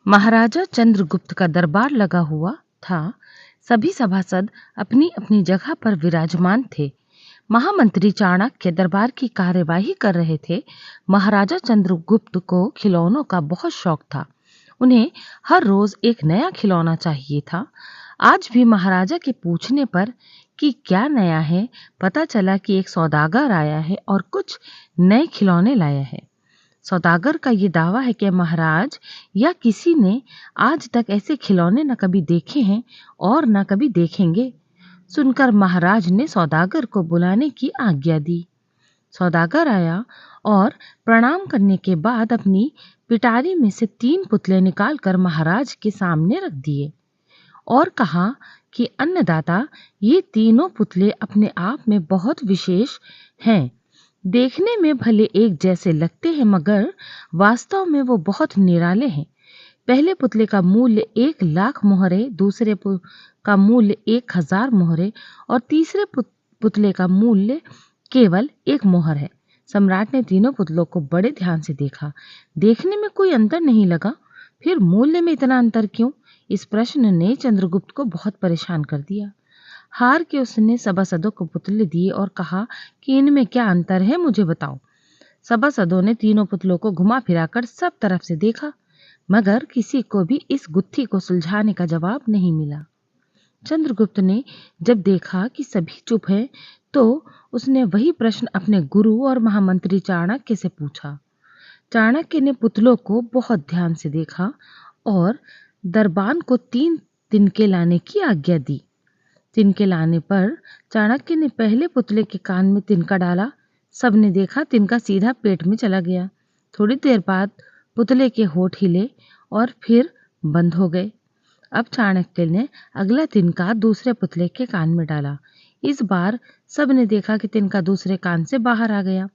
महाराजा चंद्रगुप्त का दरबार लगा हुआ था। सभी सभासद अपनी अपनी जगह पर विराजमान थे। महामंत्री चाणक्य दरबार की कार्यवाही कर रहे थे। महाराजा चंद्रगुप्त को खिलौनों का बहुत शौक था। उन्हें हर रोज एक नया खिलौना चाहिए था। आज भी महाराजा के पूछने पर कि क्या नया है, पता चला कि एक सौदागर आया है और कुछ नए खिलौने लाया है। सौदागर का ये दावा है कि महाराज या किसी ने आज तक ऐसे खिलौने न कभी देखे हैं और न कभी देखेंगे। सुनकर महाराज ने सौदागर को बुलाने की आज्ञा दी। सौदागर आया और प्रणाम करने के बाद अपनी पिटारी में से 3 पुतले निकालकर महाराज के सामने रख दिए और कहा कि अन्नदाता, ये तीनों पुतले अपने आप में बहुत विशेष हैं। देखने में भले एक जैसे लगते हैं मगर वास्तव में वो बहुत निराले हैं। पहले पुतले का मूल्य 1,00,000 मोहरे, दूसरे का मूल्य 1,000 मोहरे और तीसरे पुतले का मूल्य केवल 1 मोहर है। सम्राट ने तीनों पुतलों को बड़े ध्यान से देखा। देखने में कोई अंतर नहीं लगा, फिर मूल्य में इतना अंतर क्यों? इस प्रश्न ने चंद्रगुप्त को बहुत परेशान कर दिया। हार के उसने सभासदों को पुतले दिए और कहा कि इनमें क्या अंतर है, मुझे बताओ। सभासदों ने तीनों पुतलों को घुमा फिराकर सब तरफ से देखा, मगर किसी को भी इस गुत्थी को सुलझाने का जवाब नहीं मिला। चंद्रगुप्त ने जब देखा कि सभी चुप हैं, तो उसने वही प्रश्न अपने गुरु और महामंत्री चाणक्य से पूछा। चाणक्य ने पुतलों को बहुत ध्यान से देखा और दरबान को 3 तिनके लाने की आज्ञा दी। तिनके लाने पर चाणक्य ने पहले पुतले के कान में तिनका डाला। सबने देखा तिनका सीधा पेट में चला गया। थोड़ी देर बाद पुतले के होंठ हिले और फिर बंद हो गए। अब चाणक्य ने अगला तिनका दूसरे पुतले के कान में डाला। इस बार सबने देखा कि तिनका दूसरे कान से बाहर आ गया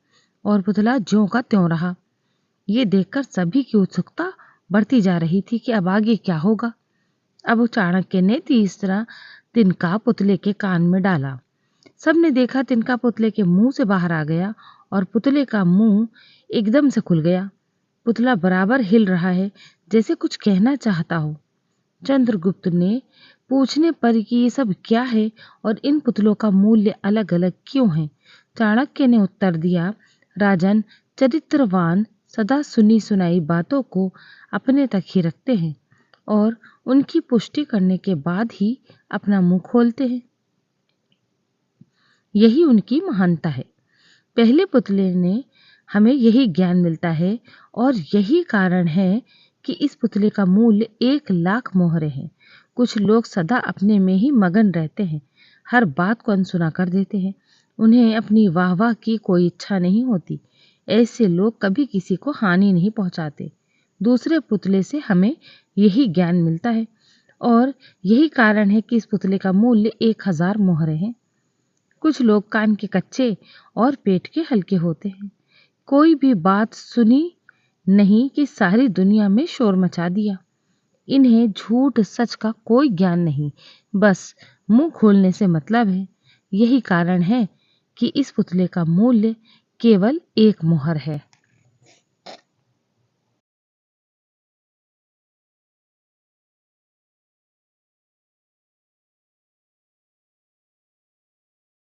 और पुतला ज्यों का त्यों रहा। ये देखकर सभी की उत्सुकता बढ़ती जा रही थी कि अब आगे क्या होगा। अब चाणक्य ने तीसरा तिनका पुतले के कान में डाला। सबने देखा तिनका पुतले के मुंह से बाहर आ गया और पुतले का मुंह एकदम से खुल गया। पुतला बराबर हिल रहा है, जैसे कुछ कहना चाहता हो। चंद्रगुप्त ने पूछने पर कि ये सब क्या है और इन पुतलों का मूल्य अलग अलग क्यों है, चाणक्य ने उत्तर दिया, राजन, चरित्रवान सदा सुनी सुनाई बातों को अपने तक ही रखते हैं और उनकी पुष्टि करने के बाद ही अपना मुंह खोलते हैं। यही उनकी महानता है। पहले पुतले ने हमें यही ज्ञान मिलता है और यही कारण है कि इस पुतले का मूल्य 1,00,000 मोहरे है। कुछ लोग सदा अपने में ही मगन रहते हैं, हर बात को अनसुना कर देते हैं। उन्हें अपनी वाहवाह की कोई इच्छा नहीं होती। ऐसे लोग कभी किसी को हानि नहीं पहुंचाते। दूसरे पुतले से हमें यही ज्ञान मिलता है और यही कारण है कि इस पुतले का मूल्य 1,000 मोहरे है। कुछ लोग कान के कच्चे और पेट के हल्के होते हैं। कोई भी बात सुनी नहीं कि सारी दुनिया में शोर मचा दिया। इन्हें झूठ सच का कोई ज्ञान नहीं, बस मुंह खोलने से मतलब है। यही कारण है कि इस पुतले का मूल्य केवल 1 मोहर है।